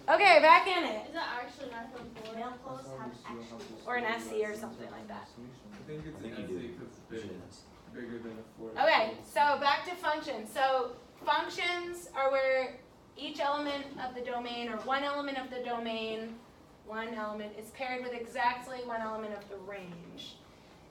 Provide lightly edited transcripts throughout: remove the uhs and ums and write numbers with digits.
Okay, back in it. Is that actually not from 4? Male clothes have actually. Or an SC or something like that. I think it's an SC because it's bigger than a 4. Okay, so back to functions. So functions are where each element of the domain, or one element of the domain, one element is paired with exactly one element of the range.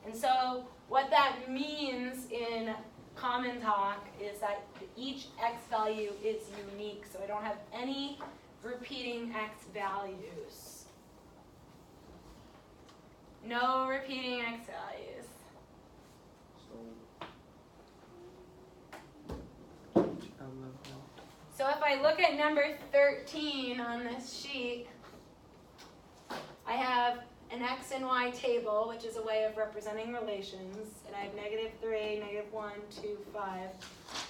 And so what that means in common talk is that each x value is unique. So I don't have any repeating x values. No repeating x values. So if I look at number 13 on this sheet, I have an x and y table, which is a way of representing relations, and I have -3, -1, 2, 5,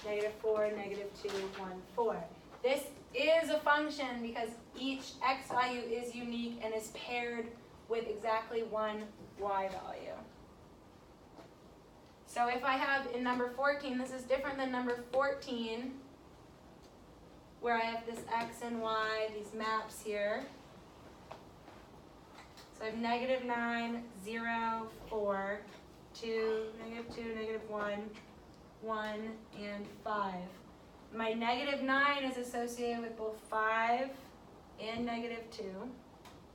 -4, -2, 1, 4. This is a function because each x value is unique and is paired with exactly one y value. So if I have in number 14, this is different than number 14, where I have this x and y, these maps here. So I have -9, 0, 4, 2, -2, -1, 1, and 5. My -9 is associated with both 5 and -2.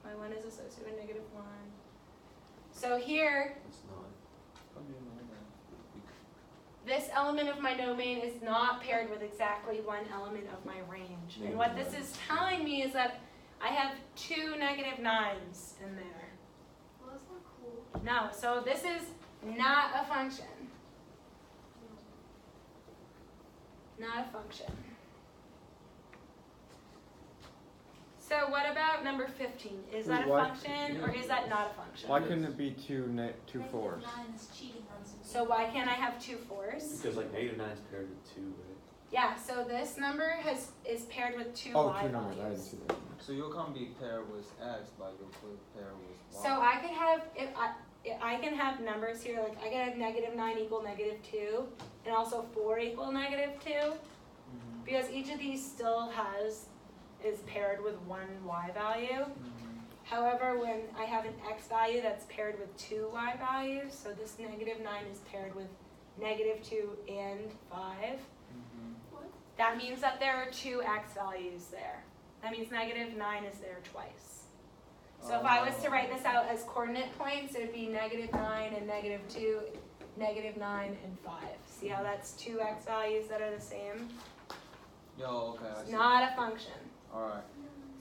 My 1 is associated with -1. So here, this element of my domain is not paired with exactly one element of my range. And what this is telling me is that I have 2 -9s in there. Well, that's not cool. No, so this is not a function. Not a function. So what about number 15? Is that a function or is that not a function? Why couldn't it be two 4s? -9 is cheating on some. So why can't I have 2 4s? Because like -9 is paired with 2, right? Yeah, so this number is paired with 2 Oh, y 2 numbers. I didn't values. see that. So you can't be paired with x, but you could pair with y. So I could have, if I can have numbers here, like I can have -9 equal -2, and also 4 equal -2, because each of these still is paired with one y value. However, when I have an x value that's paired with 2 y values, so this -9 is paired with -2 and 5, that means that there are 2 x values there. That means -9 is there twice. So if I was to write this out as coordinate points, it would be -9 and -2, -9 and 5. See how that's 2 x values that are the same? Yo, okay. I It's see. not a function. Alright.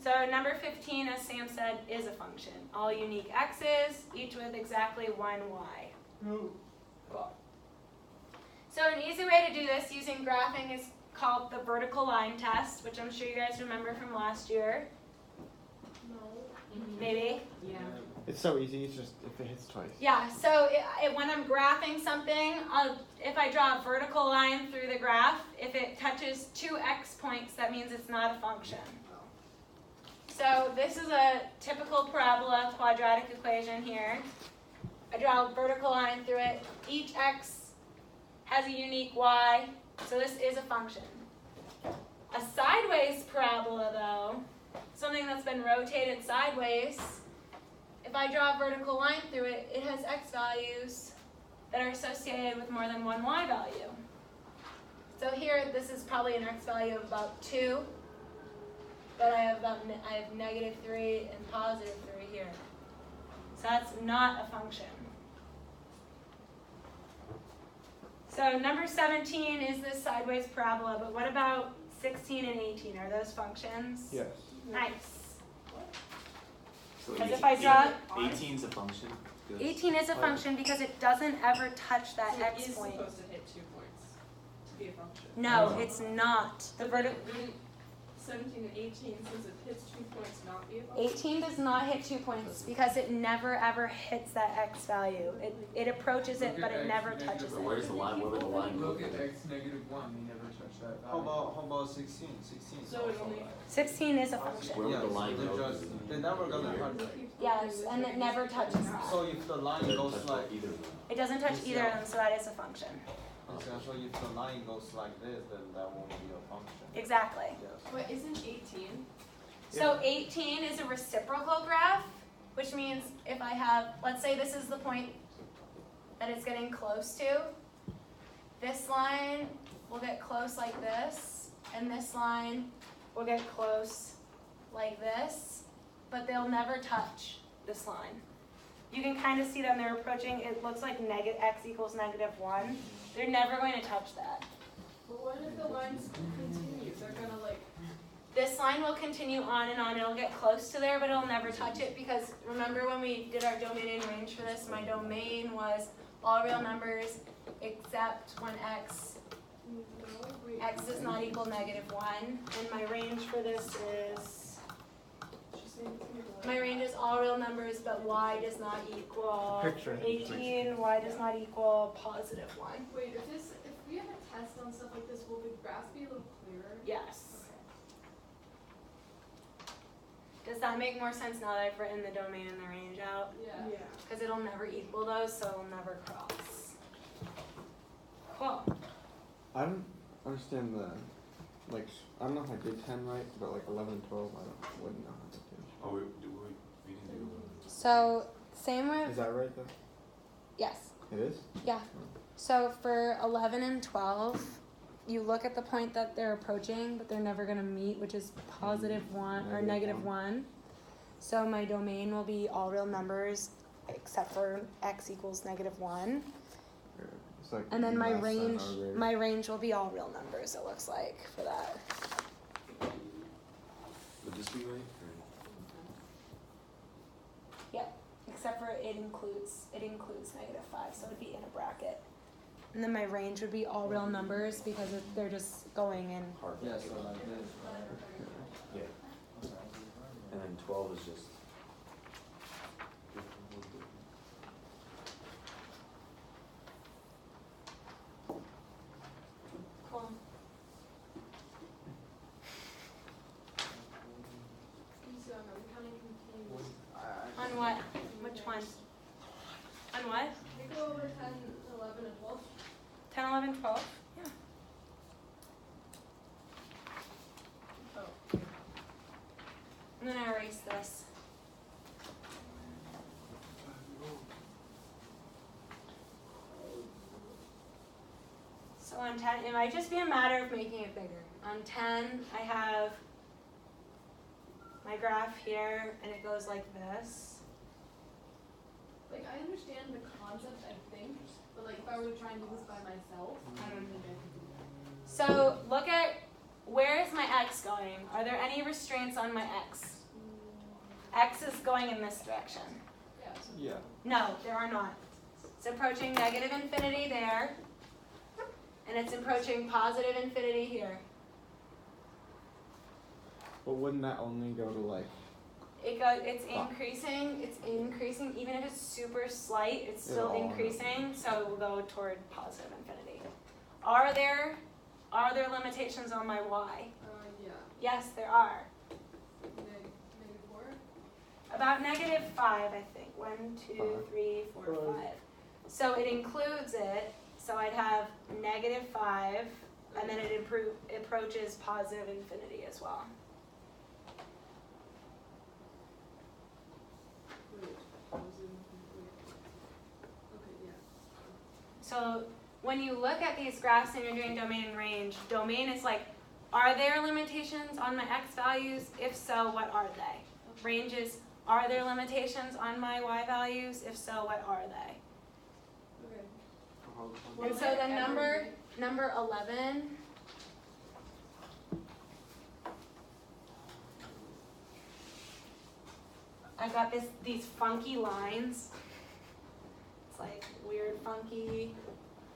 So number 15, as Sam said, is a function. All unique x's, each with exactly one y. Cool. So an easy way to do this using graphing is called the vertical line test, which I'm sure you guys remember from last year. No. Maybe? Yeah. It's so easy. It's just if it hits twice. Yeah, so when I'm graphing something, if I draw a vertical line through the graph, if it touches 2 x points, that means it's not a function. So this is a typical parabola quadratic equation here. I draw a vertical line through it. Each x has a unique y, so this is a function. A sideways parabola, though, something that's been rotated sideways, if I draw a vertical line through it, it has x values that are associated with more than one y value. So here, this is probably an x value of about 2, but I have -3 and +3 here. So that's not a function. So number 17 is this sideways parabola, but what about 16 and 18? Are those functions? Yes. Nice. So Because if I draw 18 is a function. 18 is a function because it doesn't ever touch that So x it is point. supposed to hit 2 points to be a function. No, it's not. The vertical. Wouldn't 17 and 18, since it hits 2 points, not be a function? 18 does not hit 2 points because it never ever hits that x value. It approaches it, but it never touches So it. where's the line? Where would the line go? Look at x -1, you never touch that value. How about 16? 16 So it only- 16 is a function. Where would the line they're go? they're never gonna touch it. Yes, and it never touches that. So if the line goes like either of them. It doesn't touch either of them, so that is a function. okay, so if the line goes like this, then that won't be a function. Exactly. Yes. Wait, isn't 18? So 18 is a reciprocal graph, which means if I have, let's say this is the point that it's getting close to, this line will get close like this, and this line will get close like this, but they'll never touch this line. You can kind of see them, they're approaching, it looks like x equals -1. They're never going to touch that. But what if the lines continue? They're gonna like. This line will continue on and on, it'll get close to there, but it'll never touch it, because remember when we did our domain and range for this, my domain was all real numbers except when x is not equal -1, and my range for this is, my range is all real numbers, but y does not equal Picture. 18, y does not equal +1. Wait, if we have a test on stuff like this, will the graphs be a little clearer? Yes. Does that make more sense now that I've written the domain and the range out? Yeah. Because it'll never equal those, so it'll never cross. Cool. I don't understand the, like, I don't know if I did 10 right, but like 11 and 12, wouldn't know how to do. Oh, we didn't do So, same Is with, that right though? yes. It is? So for 11 and 12, you look at the point that they're approaching, but they're never going to meet, which is +1 or -1. So my domain will be all real numbers except for x equals -1. Or it's like And then my less than range, or greater. my range will be all real numbers, it looks like, for that. Would this be right? Except for it includes -5, so it'd be in a bracket. And then my range would be all real numbers because they're just going in. Hard. Yeah, so like this, Yeah. And then 12 is just. Cool. So I'm kind of confused. On what? Which one? On what? Can we go over 10, 11, and 12? 10, 11, 12? Yeah. Oh. I'm gonna erase this. So on 10, it might just be a matter of making it bigger. On 10, I have my graph here, and it goes like this. Like, I understand the concept, I think, but like, if I were to try and do this by myself, I don't think I could do that. So look at, where is my x going? Are there any restraints on my x? X is going in this direction. Yeah. So Yeah. No, there are not. It's approaching -infinity there, and it's approaching +infinity here. But wouldn't that only go to like, It's increasing, even if it's super slight, it's still It'll all increasing, so it will go toward +infinity. Are there limitations on my y? yeah. Yes, there are. -4? About -5, I think. 1, 2, 5. 3, 4, 5. So it includes it, so I'd have -5, and then it approaches +infinity as well. Wait, okay, yeah. So when you look at these graphs and you're doing domain and range, domain is like, are there limitations on my x values? If so, what are they? Range is, are there limitations on my y values? If so, what are they? Okay. And so the number 11, I got these funky lines. It's like weird funky,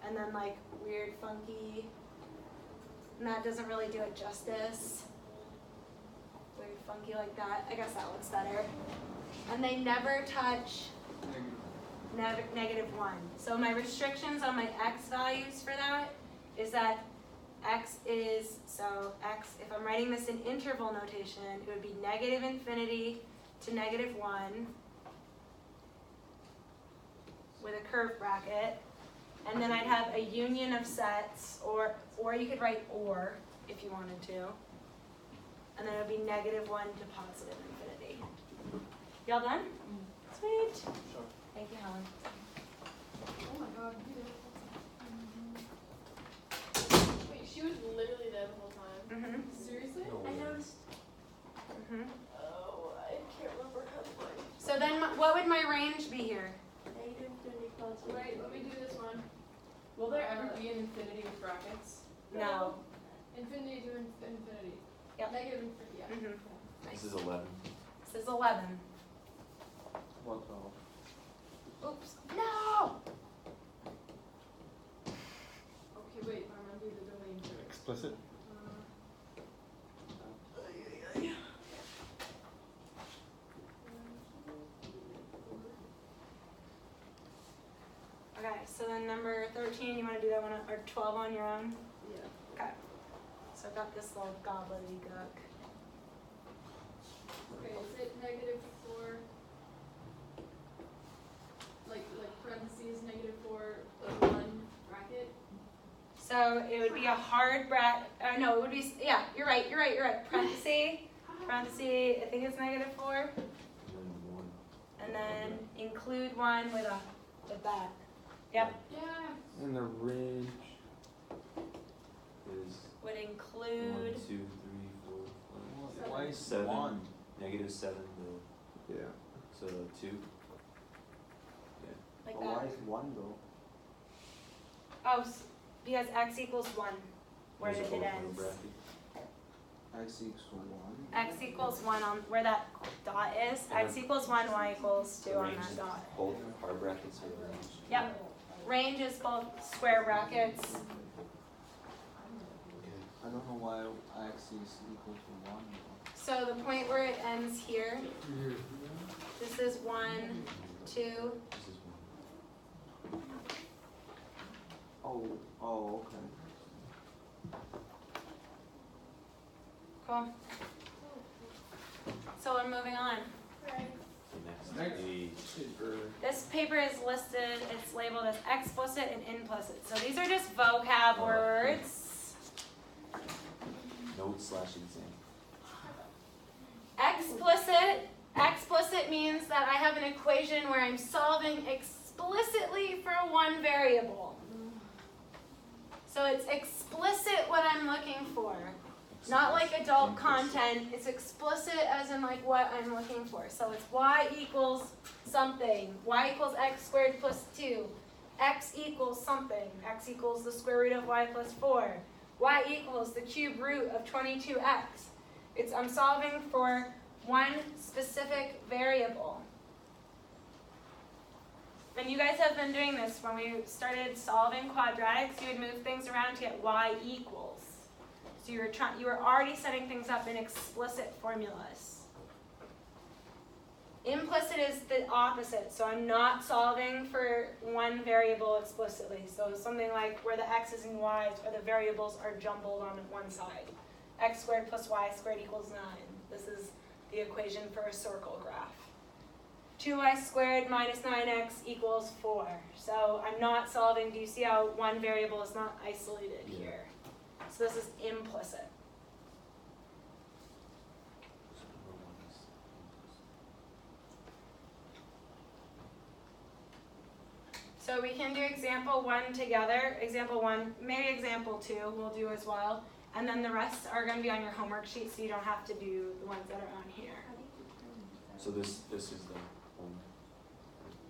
and then like weird funky, and that doesn't really do it justice. Weird funky like that. I guess that looks better. And they never touch -1. So my restrictions on my x values for that is that x is, so x, if I'm writing this in interval notation, it would be -infinity to -1 with a curve bracket. And then I'd have a union of sets, or you could write or if you wanted to. and then it would be negative 1 to positive infinity. Y'all done? Sweet. Sure. Thank you, Helen. Oh my god, you did it. Wait, she was literally there the whole time. Mm-hmm. Seriously? No I way. noticed. Mm-hmm. Oh, I can't remember how to play. So then what would my range be here? Negative infinity positive. Wait, let me do this one. Will there ever be an infinity with brackets? No. Infinity to infinity. Yep. Negative infinity, yeah. Mm-hmm. This is 11. This is 11. What 12? Oops. No! Okay, wait, I'm gonna do the domain first. Explicit. Okay, so then number 13, you want to do that one, or 12 on your own? Yeah. Okay. So I've got this little gobbledygook. Okay, is it negative 4? Like parentheses, negative 4, 1 bracket? So it would be a hard bracket. No, it would be, yeah, you're right. Parenthesis, I think it's negative 4. And then 1. And then include 1 with that. Yep. Yeah. And the range. Is Would 1, include, 2, 3, 4, 5. Why is 7. 1? Negative 7 to, Yeah. so 2. like Why that. is 1 though? Oh, because x equals 1. Where There's did a it little end? bracket. X equals 1. X equals 1 on where that dot is. X equals 1, y equals 2 on Range that is dot. both hard brackets or range? Yep. Range is both square brackets. I don't know why X is equal to 1 though. So the point where it ends here, this is 1, 2. This is 1. Oh, okay. Cool. So we're moving on. Right. Next. The This paper is listed, it's labeled as explicit and implicit. So these are just vocab words. note/exam. Explicit means that I have an equation where I'm solving explicitly for one variable. So it's explicit what I'm looking for. Not like adult content, it's explicit as in like what I'm looking for. So it's y equals something, y equals x squared plus 2, x equals something, x equals the square root of y plus 4, y equals the cube root of 22x. I'm solving for one specific variable. And you guys have been doing this. When we started solving quadratics, you would move things around to get y equals. So you were already setting things up in explicit formulas. Implicit is the opposite. So I'm not solving for one variable explicitly. So something like where the x's and y's or the variables are jumbled on one side. X squared plus y squared equals 9. This is the equation for a circle graph. 2y squared minus 9x equals 4. So I'm not solving, do you see how one variable is not isolated here? So this is implicit. So we can do example 1 together. Example 1, maybe example 2 we'll do as well. And then the rest are going to be on your homework sheet, so you don't have to do the ones that are on here. So this is the one.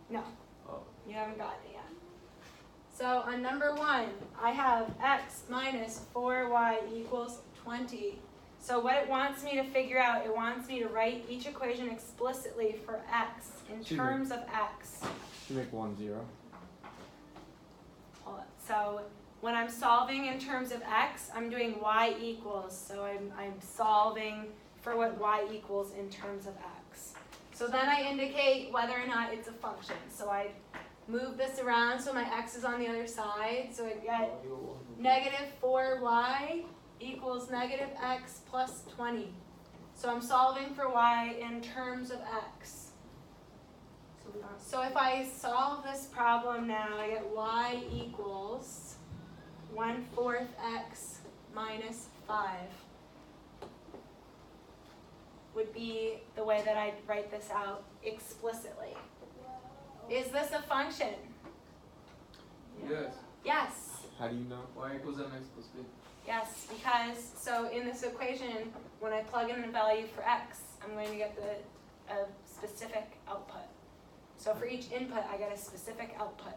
No. Oh. You haven't gotten it yet. So on number 1, I have x minus 4y equals 20. So what it wants me to figure out, it wants me to write each equation explicitly for x in terms of x. You make 1 0. Hold up. So when I'm solving in terms of x, I'm doing y equals. So I'm solving for what y equals in terms of x. So then I indicate whether or not it's a function. So I move this around so my x is on the other side. So I get negative 4y equals negative x plus 20. So I'm solving for y in terms of x. So if I solve this problem now, I get y equals 1/4 x minus 5. be the way that I write this out explicitly. Is this a function? Yes. Yes. How do you know? Y equals mx plus b. Yes, because, so in this equation, when I plug in a value for x, I'm going to get a specific output. So for each input, I get a specific output.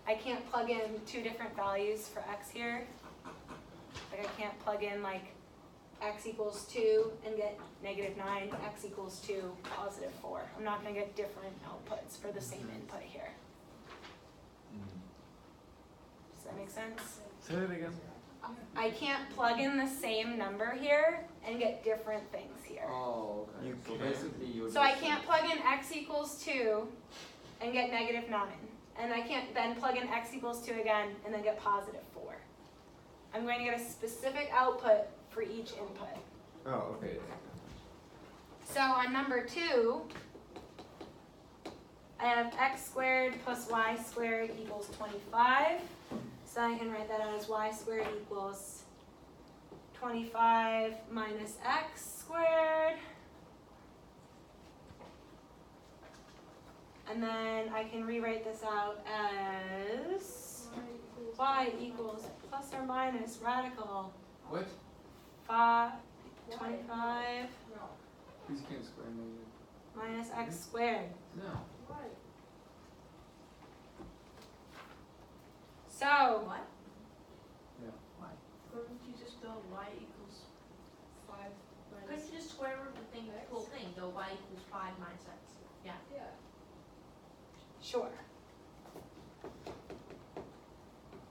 I can't plug in two different values for x here. Like I can't plug in like x equals 2 and get -9, x equals 2, +4. I'm not going to get different outputs for the same input here. Does that make sense? Say it again. I can't plug in the same number here and get different things here. Oh, okay. You So can. basically you So I can't plug in x equals 2 and get -9. And I can't then plug in x equals 2 again and then get +4. I'm going to get a specific output for each input. Oh, okay. So on number 2, I have x squared plus y squared equals 25. So I can write that out as y squared equals 25 minus x squared. And then I can rewrite this out as y equals plus or minus radical What? 25 Please can't square negative. minus x squared. No. So, What? Couldn't you just go y equals 5 minus? Couldn't you just square root the thing, whole thing, go y equals 5 minus x? Yeah. sure.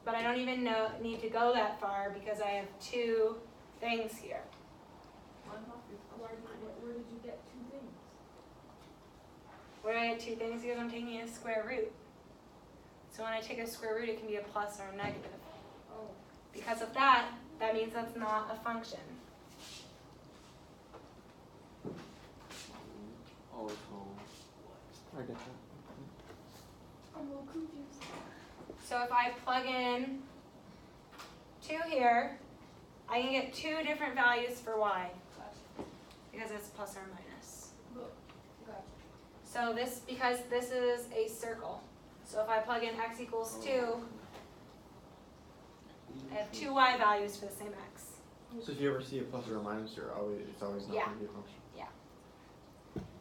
But I don't even need to go that far because I have two things here. Where did you get 2 things? Where do I get two things? Because I'm taking a square root. So when I take a square root, it can be a plus or a negative. Oh. Because of that, that means that's not a function. Oh, it's all. I get that. I'm a little confused. So if I plug in 2 here, I can get 2 different values for y. Because it's plus or minus. So this, because this is a circle. So if I plug in x equals 2, I have 2 y values for the same x. So if you ever see a plus or a minus, it's always not Yeah. going to be a function.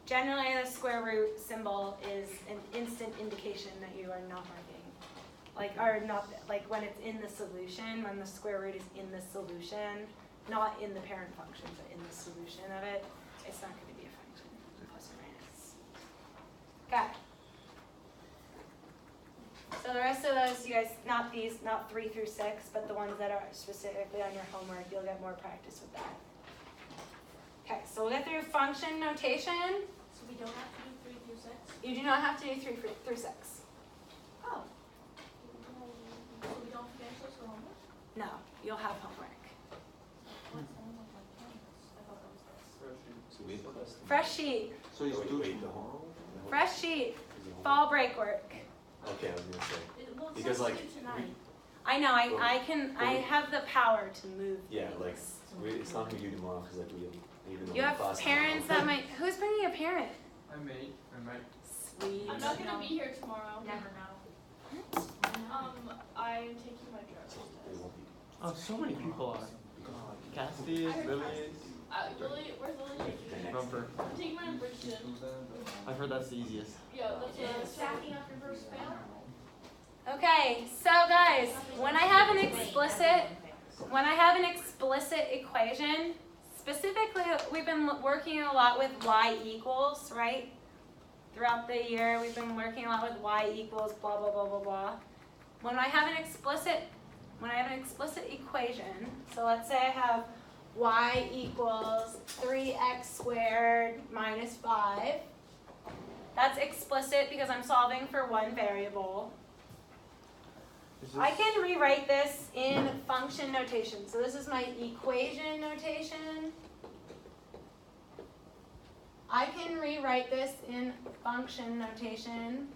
Generally, the square root symbol is an instant indication that you are not working. Like when it's in the solution, when the square root is in the solution, not in the parent function, but in the solution of it, it's not going to be a function, plus or minus. Okay. So the rest of those, you guys, not 3 through 6, but the ones that are specifically on your homework, you'll get more practice with that. Okay, so we'll get through function notation. So we don't have to do 3 through 6? You do not have to do 3 through 6. Oh. So we don't finish this for homework? No, you'll have homework. What's homework like canvas? I thought that was this. So we put this. Fresh sheet, So you do Wait, tomorrow? fresh sheet, Is it home? fall break work. Okay, I was gonna say. Well, it Because, says like, to do tonight. I know, I have the power to move Yeah, like, things. it's not gonna be due tomorrow, cause like we even though You we have class parents tomorrow. that might, who's bringing a parent? I might. Sweet. I'm not gonna be here tomorrow. Never know. I'm taking my drugs. So it won't be. Oh, so many people are. God. Cassidy, I heard Lily, Lily, where's Lily taking? Bumper. I'm taking mine in Bridgeton. I've heard that's the easiest. Yeah, that's what I was Stacking up your first fail? Okay, so guys, when I have an explicit equation, specifically we've been working a lot with y equals, right? Throughout the year, we've been working a lot with y equals blah blah blah blah blah. When I have an explicit equation, so let's say I have y equals 3x squared minus 5. That's explicit because I'm solving for one variable. I can rewrite this in function notation. So this is my equation notation. I can rewrite this in function notation.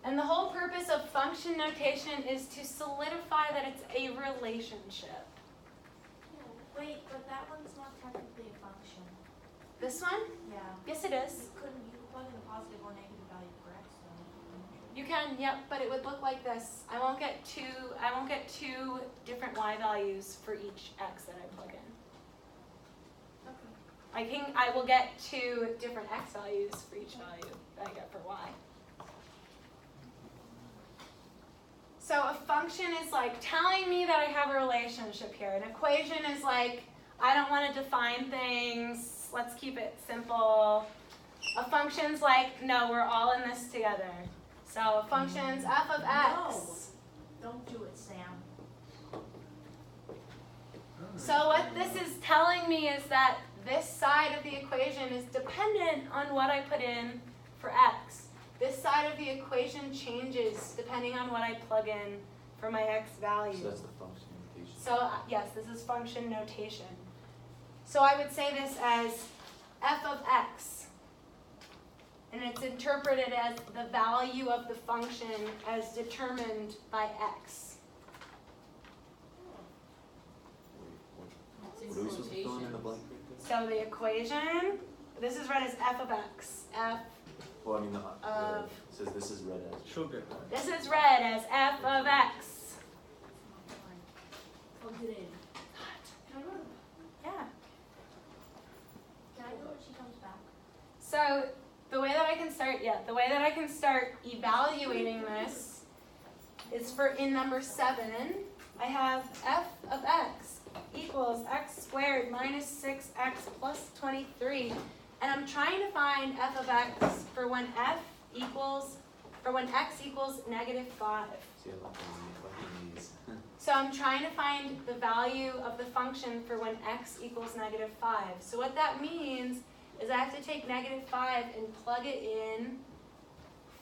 And the whole purpose of function notation is to solidify that it's a relationship. Wait, but that one's not technically a function. This one? Yeah. Yes, it is. You could plug in a positive or negative value for x though. You can, yep, but it would look like this. I won't get two different y values for each x that I plug in. Okay. I will get two different x values for each value that I get for y. So a function is like telling me that I have a relationship here. An equation is like, I don't want to define things. Let's keep it simple. A function's like, no, we're all in this together. So a function's f of x. No. Don't do it, Sam. So what this is telling me is that this side of the equation is dependent on what I put in for x. This side of the equation changes depending on what I plug in for my x value. So that's the function notation. So yes, this is function notation. So I would say this as f of x. And it's interpreted as the value of the function as determined by x. What are we supposed to fill in the blank? So the equation, this is read as f of x. F, Well, I mean, Of- it says this is read as. Sugar. this is read as f of x. Plug it in. Can I go? Yeah. Can I go when she comes back? So the way that I can start evaluating this is for in number 7, I have f of x equals x squared minus 6x plus 23. And I'm trying to find f of x for when x equals negative 5. See, I like these. So I'm trying to find the value of the function for when x equals negative 5. So what that means is I have to take negative 5 and plug it in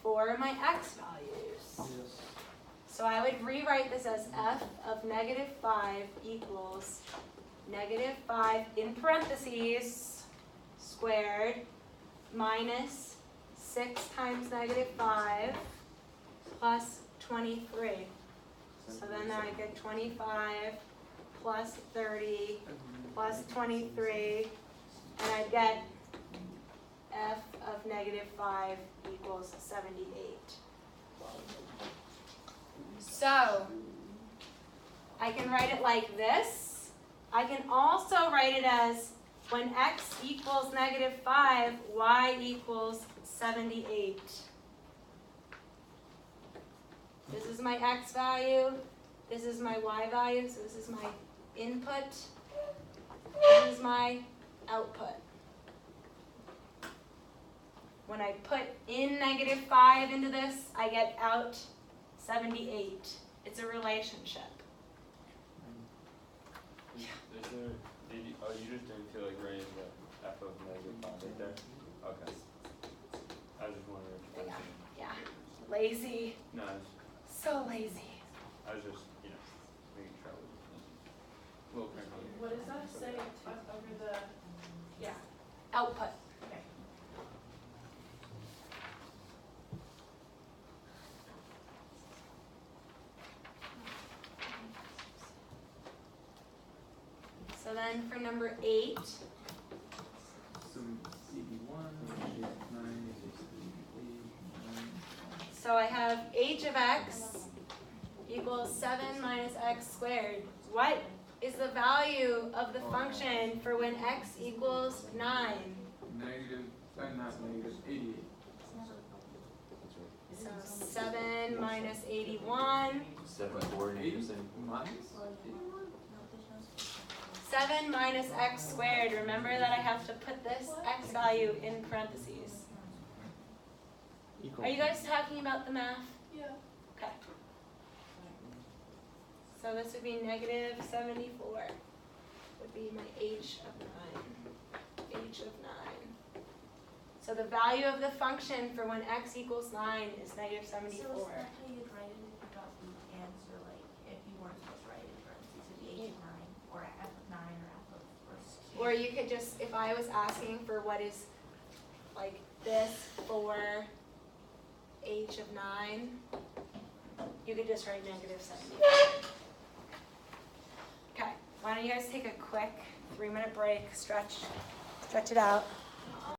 for my x values. Yes. So I would rewrite this as f of negative 5 equals negative 5 in parentheses squared minus 6 times negative 5 plus 23. So then I get 25 plus 30 plus 23, and I get f of negative 5 equals 78. So I can write it like this. I can also write it as when x equals negative 5, y equals 78. This is my x value. This is my y value. So this is my input. This is my output. When I put in negative 5 into this, I get out 78. It's a relationship. Is there, you just didn't feel like writing the f of negative 5 right there? Okay. I was just wondering if you guys Yeah. Lazy. No, So lazy. I was just, making sure I was a little paranoid. What does that say over the, yeah, Output. okay. So then for number 8, Some 81, 9, 9. so I have h of x equals 7 minus x squared. What is the value of the function for when x equals 9? Negative, not negative, 88. So 7 minus 81. 7, 4, and 8 are saying. Minus? 7 minus x squared. Remember that I have to put this x value in parentheses. Equal. Are you guys talking about the math? Yeah. Okay. So this would be negative 74. Would be my h of 9. H of 9. So the value of the function for when x equals 9 is negative 74. So is that how you'd write it if you got the answer, like, if you weren't supposed to write it in parentheses, it'd be h of 9, or f of 9, or f of, or 6. Or you could just, if I was asking for what is like this for h of 9, you could just write negative 74. Okay, why don't you guys take a quick 3-minute break, stretch it out.